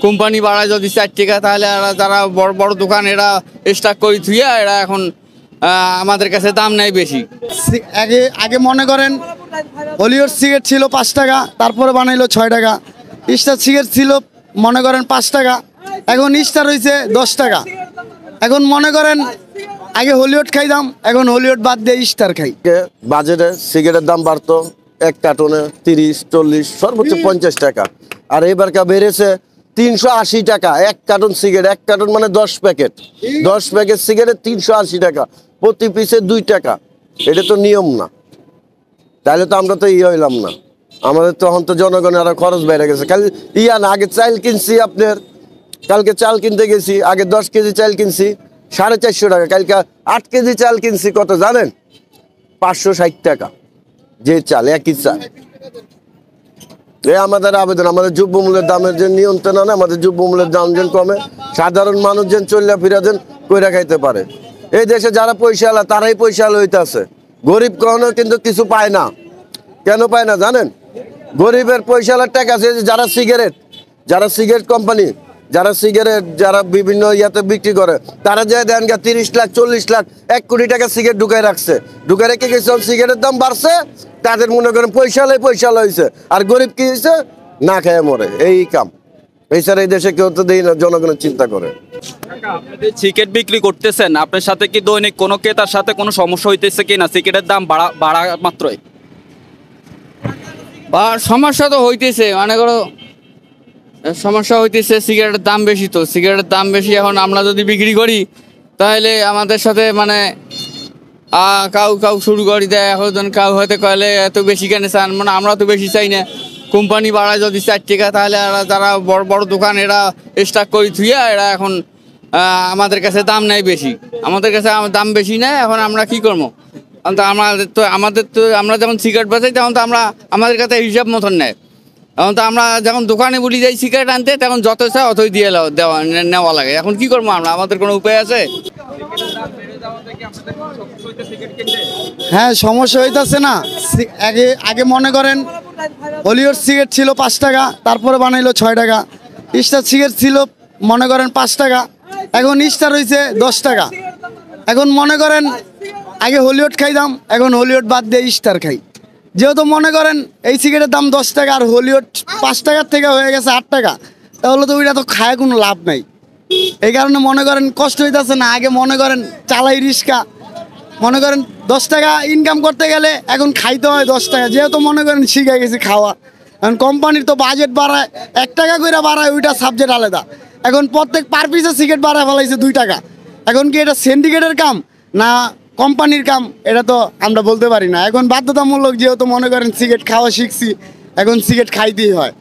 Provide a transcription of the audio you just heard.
Company বাড়ায় যদি 4 টাকা, তাহলে যারা বড় বড় দোকান এরা স্টক করে থুইয়া এরা এখন আমাদের কাছে দাম নেয় বেশি। আগে আগে মনে করেন হলিউড সিগারেট ছিল 5 টাকা, তারপরে বানাইলো 6 টাকা। স্টার সিগারেট ছিল মনে করেন 5 টাকা, এখন স্টার হয়েছে 10 টাকা। এখন মনে করেন আগে হলিউড খাইতাম, এখন হলিউড বাদ দিয়ে স্টার খাই। বাজেটে সিগারেটের দাম বাড়তো এক কার্টনে 30-40 সর্বোচ্চ 50 টাকা, আর এবারকার বেড়েছে 380 টাকা এক কার্টন সিগারেট। এক কার্টন মানে 10 প্যাকেট, 10 প্যাকেট সিগারেট 380 টাকা, প্রতি পিসে 2 টাকা। এটা তো নিয়ম না, তাহলে তো আমরা তো হইলাম না। আমাদের তখন তো জনগণের আরো খরচ বেড়ে গেছে। খালি না, আগে চাল কিনছি আপনার, কালকে চাল কিনতে গেছি, আগে 10 কেজি চাল কিনছি 450 টাকা, কালকে 8 কেজি চাল কিনছি কত জানেন? 560 টাকা যে চাল, একই চাল। আমাদের আবেদন, আমাদের দ্রব্যমূল্যের দামের যে নিয়ন্ত্রণ আনে, আমাদের দ্রব্যমূল্যের দাম যেন কমে, সাধারণ মানুষ যেন চল্লা ফিরা যেন কইরা খাইতে পারে। এই দেশে যারা পয়সাওয়ালা তারাই পয়সাওয়ালা হইতেছে, গরিব কখনো কিন্তু কিছু পায় না। কেন পায় না জানেন? গরিবের পয়সাওয়ালার টাকা আছে যারা সিগারেট কোম্পানি, যারা বিভিন্ন ইয়াতে বিক্রি করে, তারা যে দেন 30 লাখ 40 লাখ 1 কোটি টাকা সিগারেট ঢুকাই রাখছে। ঢুকাই রেখে গেছে, সিগারেটের দাম বাড়ছে, তাদের মনে করেন পয়সাওয়ালা হয়েছে, আর গরিব কি হয়েছে? না খেয়ে মরে। এই কাম এছাড়া এই দেশে কেউ তো দেই না, জনগণের চিন্তা করে। সিগারেট বিক্রি করতেছেন, আপনার সাথে কি দৈনিক কোনো ক্রেতার সাথে কোনো সমস্যা হইতেছে কিনা সিগারেটের দাম বাড়া মাত্রই? বা সমস্যা তো হইতেছে, মনে করো সমস্যা হইতেছে, সিগারেটের দাম বেশি। তো সিগারেটের দাম বেশি, এখন আমরা যদি বিক্রি করি তাহলে আমাদের সাথে মানে কাউ শুরু করে দেয়। এখন কাউ হয়তো কয়লে এত বেশি কেন চান, মানে আমরা তো বেশি চাই না। কোম্পানি বাড়ায় যদি 4 টাকা, তাহলে যারা বড় বড় দোকান এরা স্টক করে থুইয়া এরা এখন আমাদের কাছে দাম নেয় বেশি। আমাদের কাছে দাম বেশি নেয়, এখন আমরা কি করবো? আমাদের তো আমরা যখন সিগারেট বেচাই তখন তো আমাদের কাছে হিসাব মতন নেয়। এখন তো আমরা যখন দোকানে বলি যাই সিগারেট আনতে, তখন যত চাই অতই দিয়ে নেওয়া লাগে। এখন কি করবো আমরা? আমাদের কোনো উপায় আছে? হ্যাঁ, সমস্যা হইতেছে না। আগে মনে করেন হলিউড সিগারেট ছিল 5 টাকা, তারপরে বানাইলো 6 টাকা। স্টার সিগারেট ছিল মনে করেন 5 টাকা, এখন স্টার হয়েছে 10 টাকা। এখন মনে করেন আগে হলিউড খাইতাম, এখন হলিউড বাদ দিয়ে স্টার খাই। যেহেতু মনে করেন এই সিগারেটের দাম 10 টাকা, আর হলিউড 5 টাকার থেকে হয়ে গেছে 8 টাকা, তাহলে তো ওইটা তো খায় কোনো লাভ নাই। এই কারণে মনে করেন কষ্ট হইতেছে না। আগে মনে করেন চালাই রিক্সা, মনে করেন 10 টাকা ইনকাম করতে গেলে এখন খাইতে হয় 10 টাকা। যেহেতু মনে করেন শিখে গেছি খাওয়া, এখন কোম্পানির তো বাজেট বাড়ায়, 1 টাকা করে বাড়ায়, ওইটা সাবজেক্ট আলাদা। এখন প্রত্যেক পার পিসে সিগারেট বাড়ায় ফেলাইছে 2 টাকা। এখন কি এটা সিন্ডিকেটের কাম না কোম্পানির কাম, এটা তো আমরা বলতে পারি না। এখন বাধ্যতামূলক, যেহেতু মনে করেন সিগারেট খাওয়া শিখছি, এখন সিগারেট খাইতেই হয়।